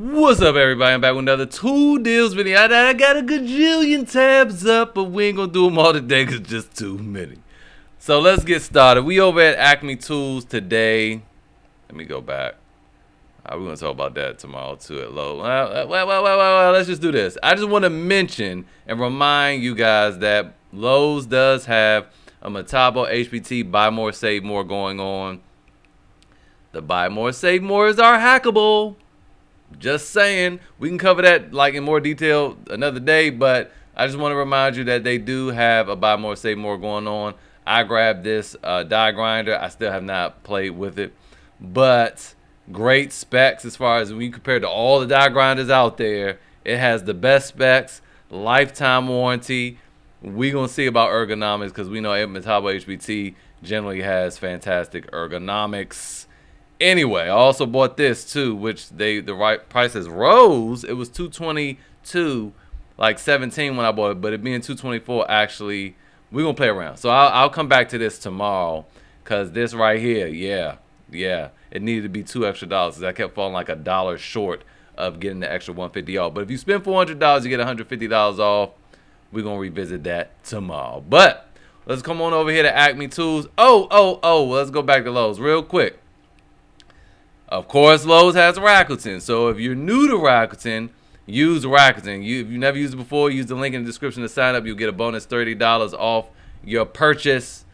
What's up, everybody? I'm back with another tool deals video. I got a gajillion tabs up, but we ain't gonna do them all today because just too many. So let's get started. We over at Acme Tools today. Let me go back. We're gonna talk about that tomorrow too at Lowe. Well, let's just do this. I just want to mention and remind you guys that Lowe's does have a Metabo HPT Buy More Save More going on. The Buy More Save More is our hackable. Just saying, we can cover that like in more detail another day, but I just want to remind you that they do have a buy more save more going on. I grabbed this die grinder. I still have not played with it, but great specs as far as when you compare to all the die grinders out there. It has the best specs, lifetime warranty. We gonna see about ergonomics because we know Metabo HPT generally has fantastic ergonomics. Anyway, I also bought this too, which the right prices rose. It was $222, like 17 when I bought it, but it being $224, actually, we're gonna play around. So I'll come back to this tomorrow, cause this right here, yeah, it needed to be $2 extra. Cause I kept falling like $1 short of getting the extra 150 off. But if you spend $400, you get $150 off. We're gonna revisit that tomorrow. But let's come on over here to Acme Tools. Let's go back to Lowe's real quick. Of course, Lowe's has Rakuten. So if you're new to Rakuten, use Rakuten. If you've never used it before, use the link in the description to sign up. You'll get a bonus $30 off your purchase.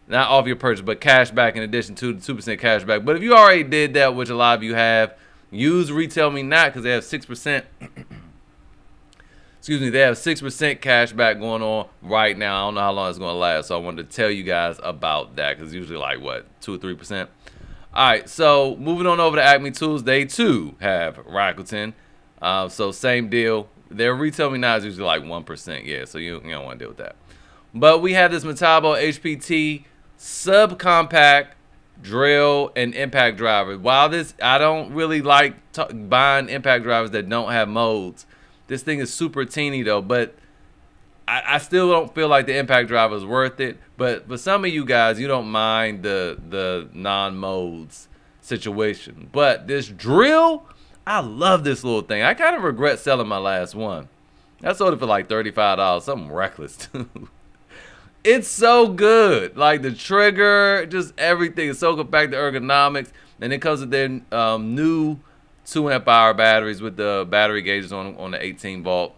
Not off your purchase, but cash back in addition to the 2% cash back. But if you already did that, which a lot of you have, use Retail Me Not because they have 6%. Excuse me, they have 6% cash back going on right now. I don't know how long it's going to last, so I wanted to tell you guys about that because it's usually like, what, 2 or 3%? All right, so moving on over to Acme Tools, they too have Rakuten. So same deal. Their Retail Me Now is usually like 1%. Yeah, so you don't want to deal with that. But we have this Metabo HPT subcompact drill and impact driver. While this, I don't really like buying impact drivers that don't have modes. This thing is super teeny though, but I still don't feel like the impact driver is worth it. But for some of you guys, you don't mind the non-modes situation. But this drill, I love this little thing. I kind of regret selling my last one. I sold it for like $35, something reckless too. It's so good. Like the trigger, just everything. It's so compact, the ergonomics. And it comes with their new 2 amp hour batteries with the battery gauges on the 18 volt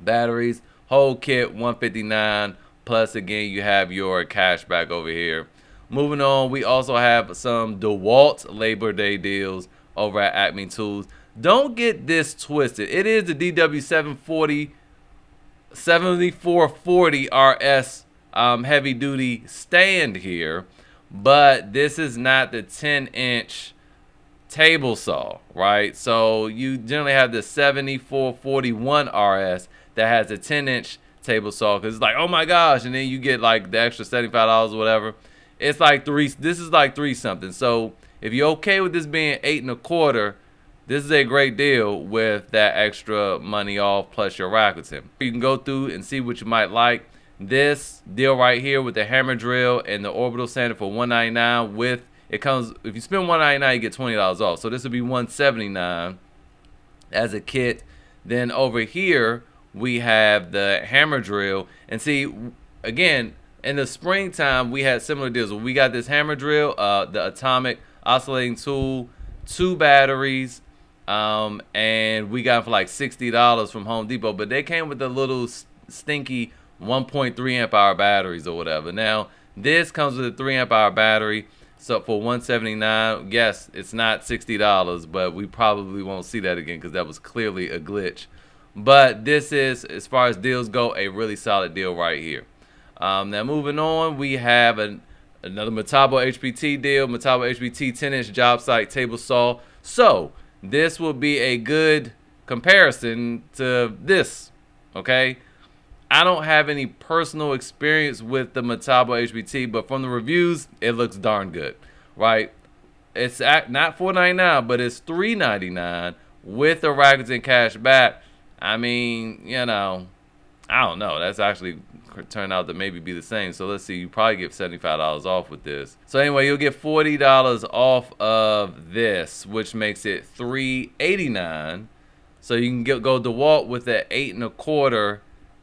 batteries. Whole kit $159 plus again you have your cash back over here. Moving on, we also have some DeWalt Labor Day deals over at Acme Tools. Don't get this twisted. It is the DW740 7440 RS heavy duty stand here, but this is not the 10-inch table saw, right? So you generally have the 7441 RS that has a 10-inch table saw because it's like, oh my gosh, and then you get like the extra $75 or whatever. It's like this is like 3 something. So if you're okay with this being 8 1/4, this is a great deal with that extra money off plus your Rakuten. You can go through and see what you might like. This deal right here with the hammer drill and the orbital sander for $199 with it comes, if you spend $199, you get $20 off. So this would be $179 as a kit. Then over here we have the hammer drill, and see again in the springtime we had similar deals. We got this hammer drill, the atomic oscillating tool, 2 batteries, and we got it for like $60 from Home Depot, but they came with the little stinky 1.3 amp hour batteries or whatever. Now this comes with a 3 amp hour battery, so for $179. Yes, it's not $60, but we probably won't see that again because that was clearly a glitch. But this is, as far as deals go, a really solid deal right here. Now moving on, we have another Metabo HPT deal, Metabo HPT 10-inch job site table saw. So this will be a good comparison to this, okay? I don't have any personal experience with the Metabo HPT, but from the reviews, it looks darn good, right? It's not $499, but it's $399 with a Rakuten cash back. I mean, you know, I don't know. That's actually turn out to maybe be the same. So let's see, you probably get $75 off with this. So anyway, you'll get $40 off of this, which makes it $3.89. So you can go DeWalt with an 8 1/4,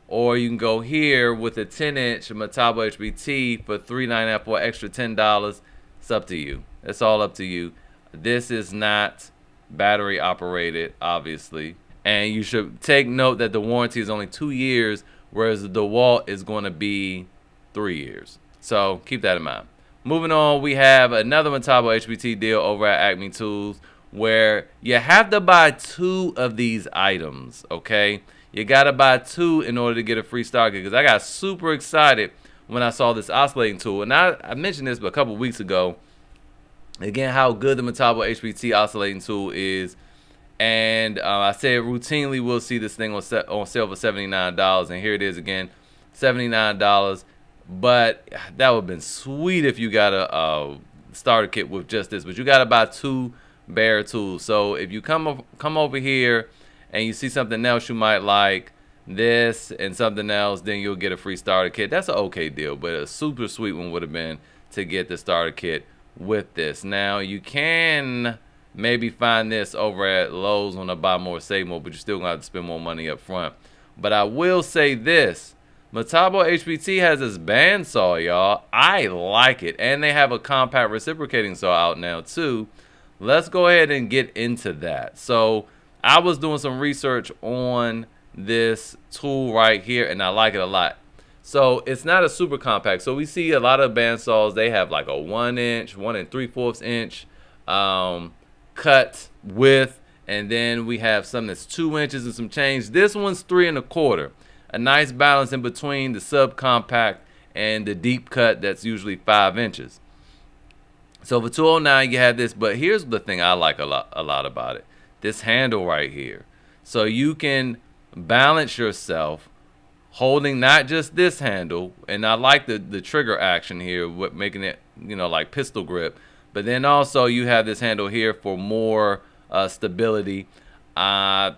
or you can go here with a 10-inch Metabo HPT for $3.99 for extra $10. It's up to you. It's all up to you. This is not battery operated, obviously. And you should take note that the warranty is only 2 years, whereas the DeWalt is going to be 3 years. So keep that in mind. Moving on, we have another Metabo HPT deal over at Acme Tools, where you have to buy 2 of these items, okay? You got to buy 2 in order to get a free starter kit, because I got super excited when I saw this oscillating tool. And I mentioned this a couple weeks ago, again, how good the Metabo HPT oscillating tool is. And I said routinely we'll see this thing on sale for $79, and here it is again, $79. But that would have been sweet if you got a starter kit with just this. But you got to buy 2 bare tools. So if you come over here and you see something else you might like, this and something else, then you'll get a free starter kit. That's an okay deal, but a super sweet one would have been to get the starter kit with this. Now you can maybe find this over at Lowe's on a buy more save more, but you're still gonna have to spend more money up front. But I will say this, Metabo HPT has this bandsaw, y'all. I like it, and they have a compact reciprocating saw out now too. Let's go ahead and get into that. So I was doing some research on this tool right here, and I like it a lot. So it's not a super compact. So we see a lot of bandsaws, they have like a 1-inch, 1 3/4 inch cut width, and then we have some that's 2 inches and some change. This one's 3 1/4. A nice balance in between the subcompact and the deep cut that's usually 5 inches. So for $209 you have this, but here's the thing I like a lot about it. This handle right here. So you can balance yourself holding not just this handle, and I like the trigger action here, making it, you know, like pistol grip, but then also you have this handle here for more stability. I've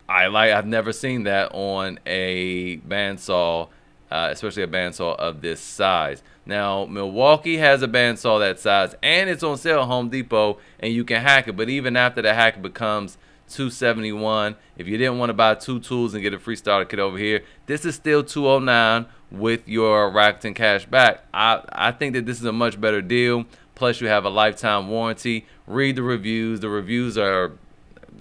never seen that on a bandsaw, especially a bandsaw of this size. Now, Milwaukee has a bandsaw that size, and it's on sale at Home Depot, and you can hack it. But even after the hack, it becomes $271. If you didn't want to buy 2 tools and get a free starter kit over here, this is still $209 with your Rakuten cash back. I think that this is a much better deal. Plus, you have a lifetime warranty. Read the reviews. The reviews are,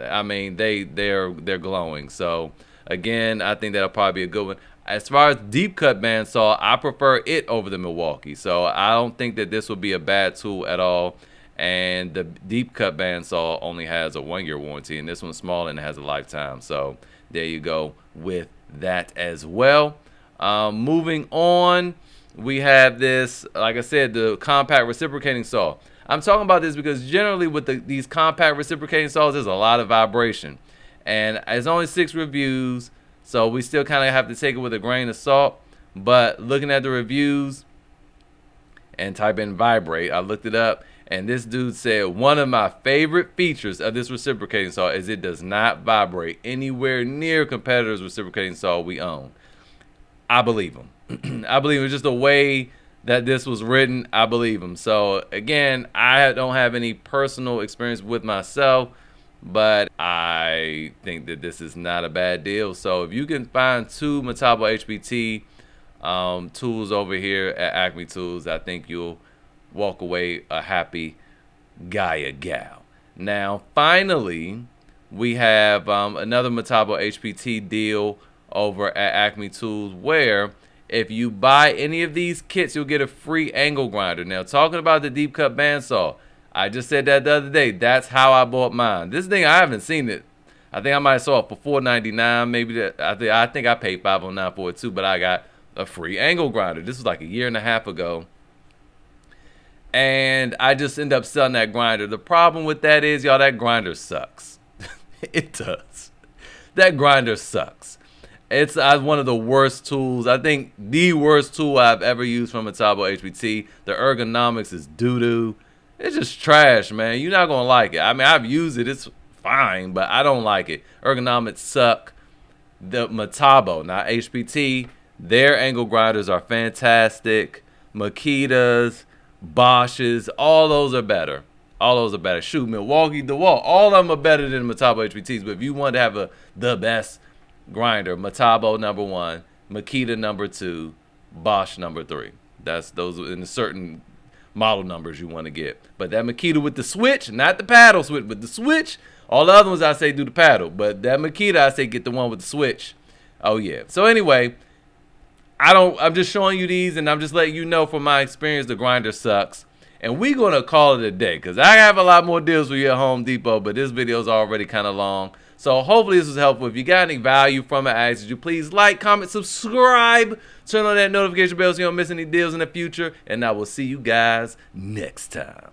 I mean, they're glowing. So again, I think that'll probably be a good one. As far as deep cut bandsaw, I prefer it over the Milwaukee. So I don't think that this will be a bad tool at all. And the deep cut bandsaw only has a 1-year warranty, and this one's small and it has a lifetime. So there you go with that as well. Moving on, we have this, like I said, the compact reciprocating saw. I'm talking about this because generally with these compact reciprocating saws, there's a lot of vibration. And it's only 6 reviews, so we still kind of have to take it with a grain of salt. But looking at the reviews and type in vibrate, I looked it up, and this dude said one of my favorite features of this reciprocating saw is it does not vibrate anywhere near competitors' reciprocating saw we own. I believe him. I believe it's just the way that this was written. I believe him. So again, I don't have any personal experience with myself, but I think that this is not a bad deal. So if you can find 2 Metabo HPT tools over here at Acme Tools, I think you'll walk away a happy guy or gal. Now, finally, we have another Metabo HPT deal over at Acme Tools, where if you buy any of these kits, you'll get a free angle grinder. Now, talking about the deep cut bandsaw, I just said that the other day. That's how I bought mine. This thing, I haven't seen it. I think I might have saw it for $4.99. Maybe I think I paid $5.09 for it too, but I got a free angle grinder. This was like a 1.5 years ago. And I just ended up selling that grinder. The problem with that is, y'all, that grinder sucks. It does. That grinder sucks. It's one of the worst tools. I think the worst tool I've ever used from Metabo HPT. The ergonomics is doo-doo. It's just trash, man. You're not going to like it. I mean, I've used it. It's fine, but I don't like it. Ergonomics suck. The Metabo, not HPT, Their angle grinders are fantastic. Makita's, Bosch's, all those are better. All those are better. Shoot, Milwaukee, DeWalt, all of them are better than Metabo HPTs. But if you want to have the best grinder, Metabo number 1, Makita number 2, Bosch number 3. That's those in the certain model numbers you want to get. But that Makita with the switch, not the paddle switch, but the switch. All the other ones I say do the paddle, but that Makita I say get the one with the switch. Oh yeah. So anyway, I'm just showing you these, and I'm just letting you know from my experience the grinder sucks. And we're going to call it a day because I have a lot more deals for you at Home Depot, but this video is already kind of long. So hopefully this was helpful. If you got any value from it, I ask you please like, comment, subscribe, turn on that notification bell so you don't miss any deals in the future. And I will see you guys next time.